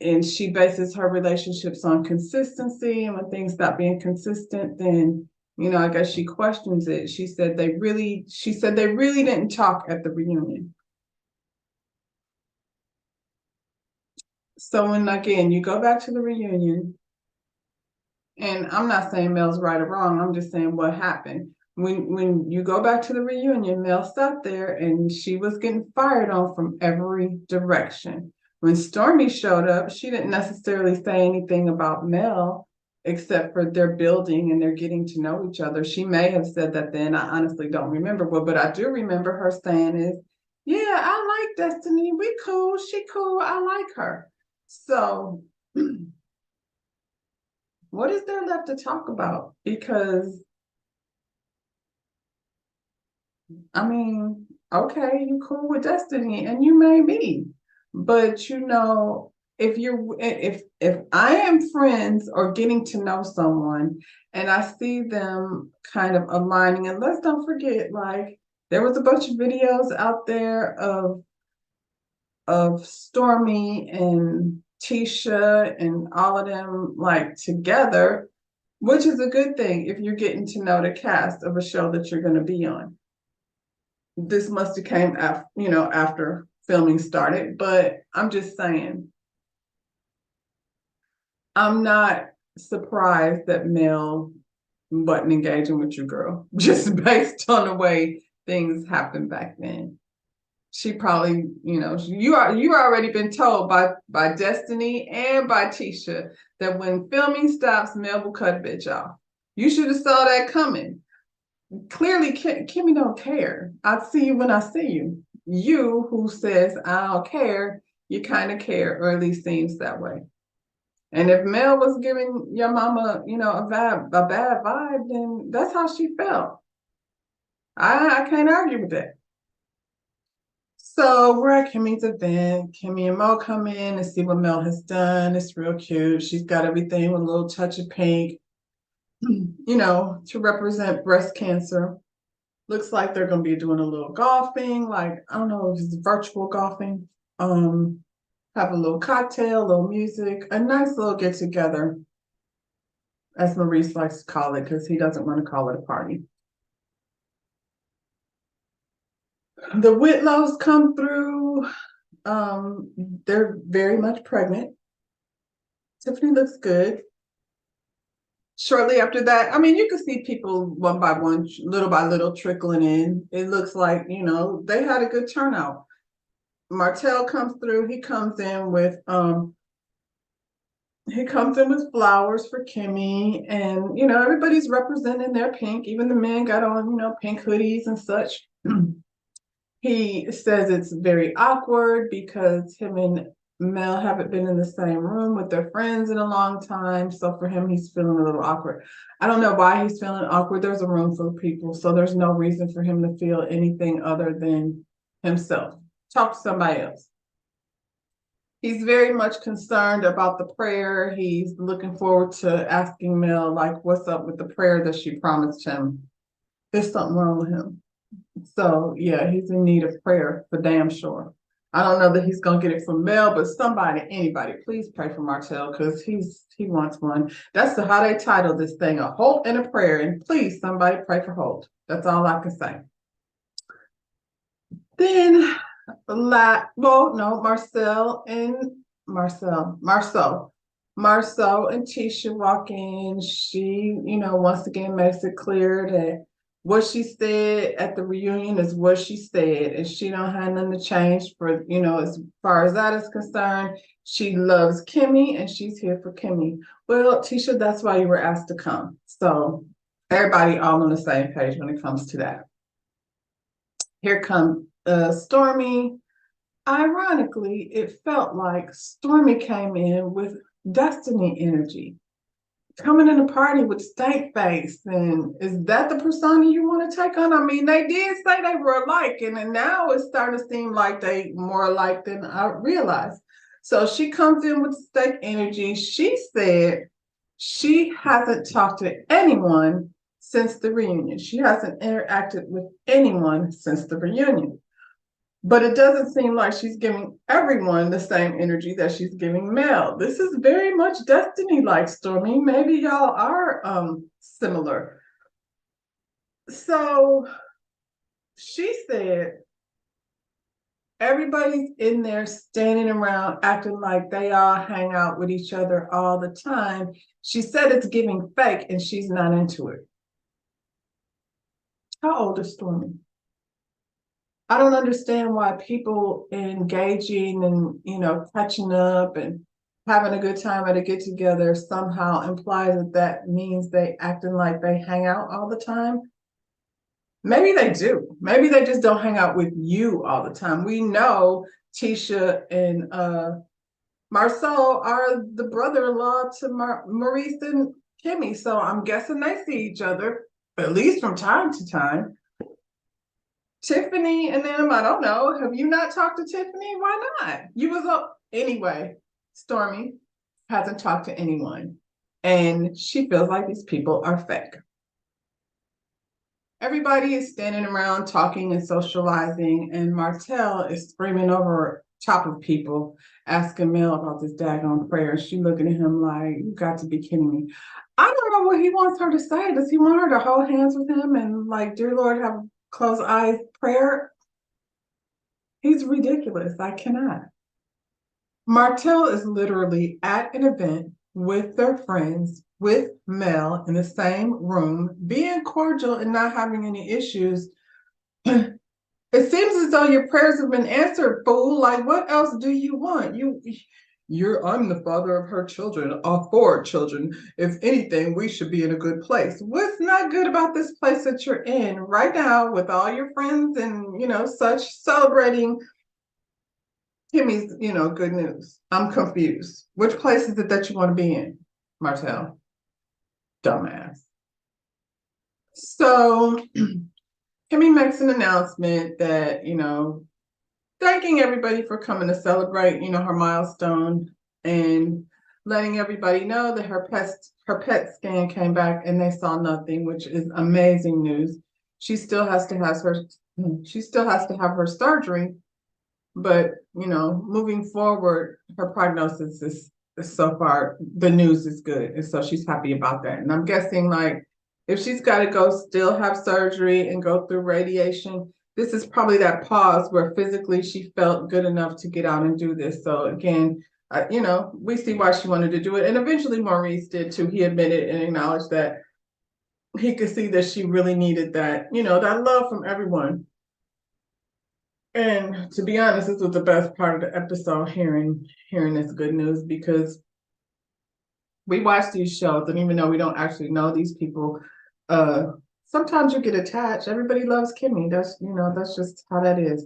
and she bases her relationships on consistency. And when things stop being consistent, then, I guess she questions it. She said they really didn't talk at the reunion. So when, again, you go back to the reunion, and I'm not saying Mel's right or wrong, I'm just saying what happened. When you go back to the reunion, Mel sat there and she was getting fired on from every direction. When Stormy showed up, she didn't necessarily say anything about Mel, except for they're building and they're getting to know each other. She may have said that then. I honestly don't remember. But I do remember her saying is, yeah, I like Destiny. We cool. She cool. I like her. So what is there left to talk about? Because okay, you cool with Destiny, and you may be, but if I am friends or getting to know someone, and I see them kind of aligning, and let's don't forget, like, there was a bunch of videos out there of Stormy and Tisha and all of them like together, which is a good thing if you're getting to know the cast of a show that you're going to be on. This must have came after filming started, but I'm just saying, I'm not surprised that Mel wasn't engaging with you, girl, just based on the way things happened back then. She probably, you already been told by Destiny and by Tisha that when filming stops, Mel will cut a bitch off. You should have saw that coming. Clearly, Kimmy don't care. I see you when I see you. You who says I don't care, you kind of care, or at least seems that way. And if Mel was giving your mama, a bad vibe, then that's how she felt. I can't argue with that. So we're at Kimmy's event. Kimmy and Mo come in and see what Mel has done. It's real cute. She's got everything with a little touch of pink, to represent breast cancer. Looks like they're going to be doing a little golfing, like, I don't know if it's virtual golfing. Have a little cocktail, a little music, a nice little get together. as Maurice likes to call it, because he doesn't want to call it a party. The Whitlows come through. They're very much pregnant. Tiffany looks good. Shortly after that, I mean, you can see people one by one, little by little trickling in. It looks like, they had a good turnout. Martell comes through. He comes in with flowers for Kimmy, and everybody's representing their pink. Even the men got on, pink hoodies and such. He says it's very awkward because him and Mel haven't been in the same room with their friends in a long time. So for him, he's feeling a little awkward. I don't know why he's feeling awkward. There's a room full of people, so there's no reason for him to feel anything other than himself. Talk to somebody else. He's very much concerned about the prayer. He's looking forward to asking Mel, like, what's up with the prayer that she promised him? There's something wrong with him. So yeah, he's in need of prayer for damn sure. I don't know that he's gonna get it from Mel, but somebody, anybody, please pray for Martell, because he wants one. That's how they titled this thing, A Holt and a Prayer. And please, somebody pray for Holt. That's all I can say. Then Marcel and Tisha walk in. She, once again makes it clear that what she said at the reunion is what she said, and she don't have nothing to change for, as far as that is concerned. She loves Kimmy and she's here for Kimmy. Well, Tisha, that's why you were asked to come. So everybody all on the same page when it comes to that. Here comes Stormy. Ironically, it felt like Stormy came in with Destiny energy, coming in a party with stank face. And is that the persona you want to take on? I mean, they did say they were alike, and then now it's starting to seem like they more alike than I realized. So she comes in with stank energy. She said she hasn't talked to anyone since the reunion. She hasn't interacted with anyone since the reunion. But it doesn't seem like she's giving everyone the same energy that she's giving Mel. This is very much Destiny-like, Stormy. Maybe y'all are similar. So she said everybody's in there standing around acting like they all hang out with each other all the time. She said it's giving fake and she's not into it. How old is Stormy? I don't understand why people engaging and, catching up and having a good time at a get together somehow implies that means they acting like they hang out all the time. Maybe they do. Maybe they just don't hang out with you all the time. We know Tisha and Marcel are the brother-in-law to Maurice and Kimmy. So I'm guessing they see each other, at least from time to time. Tiffany and them, I don't know. Have you not talked to Tiffany? Why not? You was up anyway. Stormy hasn't talked to anyone, and she feels like these people are fake. Everybody is standing around talking and socializing, and Martell is screaming over top of people, asking Mel about this daggone prayer. She looking at him like, you got to be kidding me. I don't know what he wants her to say. Does he want her to hold hands with him and like, dear Lord, have closed eyes prayer? He's ridiculous. I cannot. Martell is literally at an event with their friends, with Mel in the same room, being cordial and not having any issues. It seems as though your prayers have been answered, fool. Like, what else do you want? I'm the father of her children, or 4 children. If anything, we should be in a good place. What's not good about this place that you're in right now with all your friends and, such celebrating Kimmy's, good news? I'm confused. Which place is it that you want to be in, Martell? Dumbass. So Kimmy makes an announcement that, thanking everybody for coming to celebrate, her milestone, and letting everybody know that her PET scan came back and they saw nothing, which is amazing news. She still has to have her surgery, but moving forward, her prognosis is so far the news is good, and so she's happy about that. And I'm guessing like if she's got to go still have surgery and go through radiation, this is probably that pause where physically she felt good enough to get out and do this. So again, we see why she wanted to do it, and eventually Maurice did too. He admitted and acknowledged that he could see that she really needed that, that love from everyone. And to be honest, this was the best part of the episode, hearing this good news, because we watch these shows, and even though we don't actually know these people, sometimes you get attached. Everybody loves Kimmy. That's just how that is.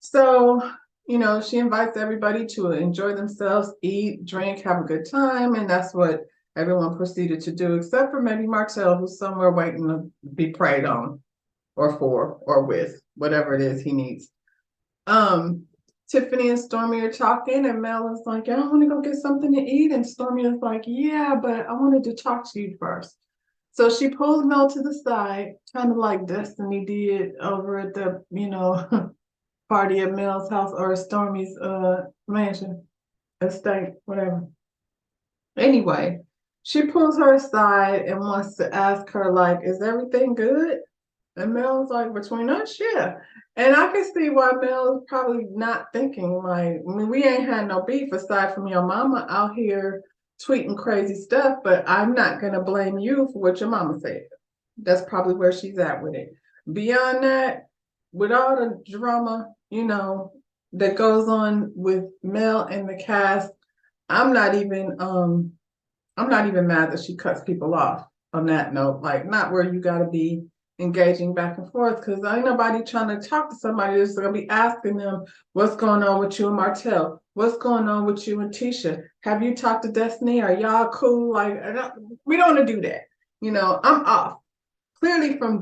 So, she invites everybody to enjoy themselves, eat, drink, have a good time, and that's what everyone proceeded to do, except for maybe Martell, who's somewhere waiting to be preyed on, or for, or with, whatever it is he needs. Tiffany and Stormy are talking, and Mel is like, I want to go get something to eat. And Stormy is like, yeah, but I wanted to talk to you first. So she pulls Mel to the side, kind of like Destiny did over at the, party at Mel's house, or Stormy's mansion, estate, whatever. Anyway, she pulls her aside and wants to ask her, like, is everything good? And Mel's like, between us, yeah. And I can see why Mel's probably not thinking, like, we ain't had no beef aside from your mama out here tweeting crazy stuff, but I'm not going to blame you for what your mama said. That's probably where she's at with it. Beyond that, with all the drama, that goes on with Mel and the cast, I'm not even mad that she cuts people off on that note. Like, not where you got to be engaging back and forth, because ain't nobody trying to talk to somebody that's going to be asking them what's going on with you and Martell, what's going on with you and Tisha, have you talked to Destiny, are y'all cool? Like, we don't want to do that. I'm off clearly from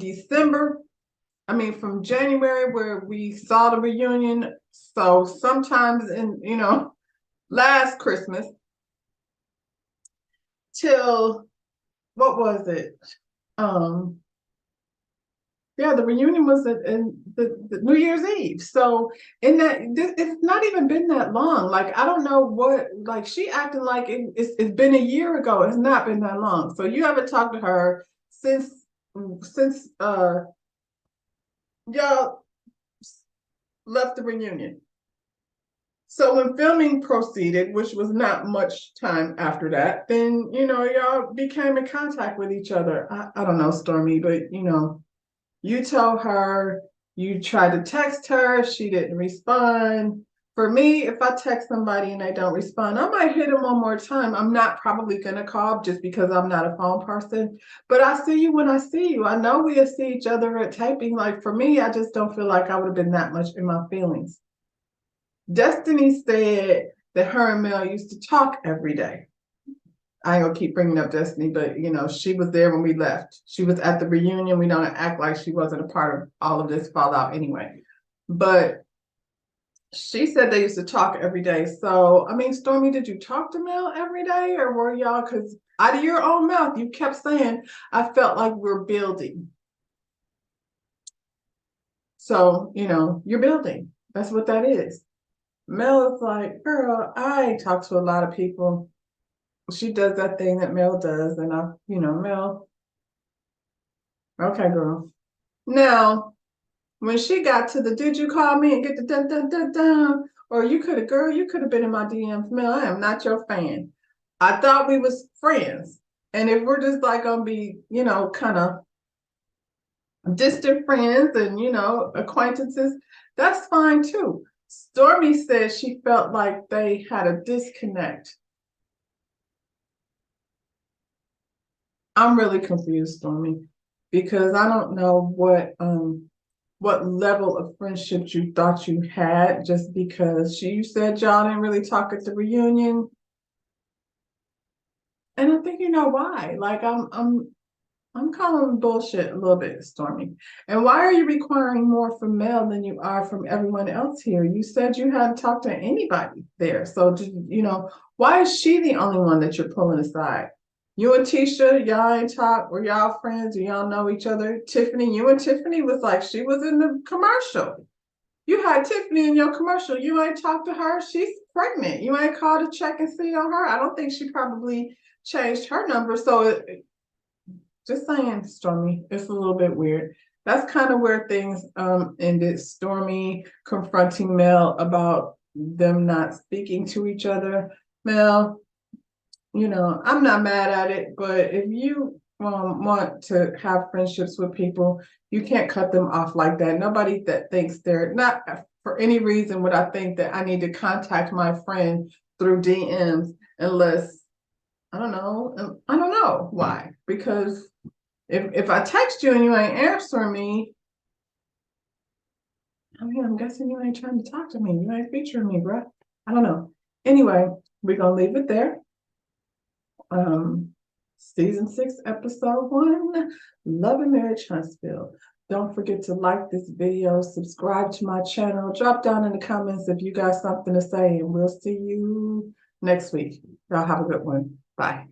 January, where we saw the reunion. So sometimes in last Christmas till, what was it, the reunion was in the New Year's Eve. So it's not even been that long. Like, I don't know what, like, she acting like it's been a year ago. It's not been that long. So you haven't talked to her since y'all left the reunion. So when filming proceeded, which was not much time after that, then, y'all became in contact with each other. I don't know, Stormy, but, you told her, you tried to text her, she didn't respond. For me, if I text somebody and they don't respond, I might hit them one more time. I'm not probably going to call just because I'm not a phone person, but I see you when I see you. I know we'll see each other at taping. Like, for me, I just don't feel like I would have been that much in my feelings. Destiny said that her and Mel used to talk every day. I ain't gonna keep bringing up Destiny, but she was there when we left. She was at the reunion. We don't act like she wasn't a part of all of this fallout anyway. But she said they used to talk every day. So, Stormy, did you talk to Mel every day, or were y'all, because out of your own mouth, you kept saying, I felt like we're building. So, you're building. That's what that is. Mel is like, girl, I talk to a lot of people. She does that thing that Mel does, and Mel, okay, girl. Now, when she got to the did you call me and get the dun dun dun dun, or you could have been in my DMs, Mel, I am not your fan. I thought we was friends. And if we're just like gonna be, kind of distant friends and acquaintances, that's fine too. Stormy said she felt like they had a disconnect. I'm really confused, Stormy, because I don't know what level of friendship you thought you had, just because you said y'all didn't really talk at the reunion. And I think you know why. Like, I'm calling bullshit a little bit, Stormy. And why are you requiring more from Mel than you are from everyone else here? You said you hadn't talked to anybody there. So, why is she the only one that you're pulling aside? You and Tisha, y'all ain't talk. Were y'all friends? Do y'all know each other? Tiffany, you and Tiffany was like, she was in the commercial. You had Tiffany in your commercial. You ain't talked to her. She's pregnant. You ain't called to check and see on her. I don't think she probably changed her number. So just saying, Stormy, it's a little bit weird. That's kind of where things ended. Stormy confronting Mel about them not speaking to each other. Mel, I'm not mad at it, but if you want to have friendships with people, you can't cut them off like that. Nobody that thinks they're not for any reason would I think that I need to contact my friend through DMs unless I don't know why. Because if I text you and you ain't answering me, I'm guessing you ain't trying to talk to me. You ain't featuring me, bro. I don't know. Anyway, we're gonna leave it there. Season 6, episode 1, Love and Marriage Huntsville. Don't forget to like this video, subscribe to my channel, drop down in the comments if you got something to say, and we'll see you next week. Y'all have a good one. Bye.